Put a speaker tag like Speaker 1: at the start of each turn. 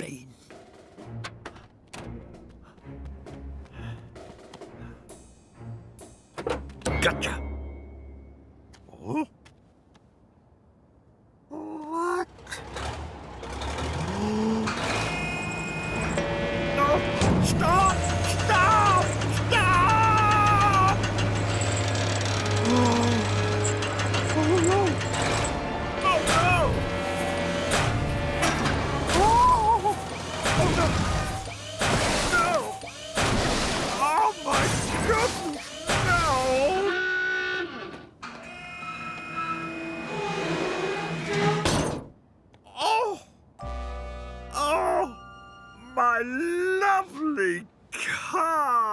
Speaker 1: again. Gotcha. Oh? What? No! Stop! Stop! Stop! Oh, oh no! Oh no! Oh! Oh no! No! Oh my goodness! No! Oh! Oh! My lovely car!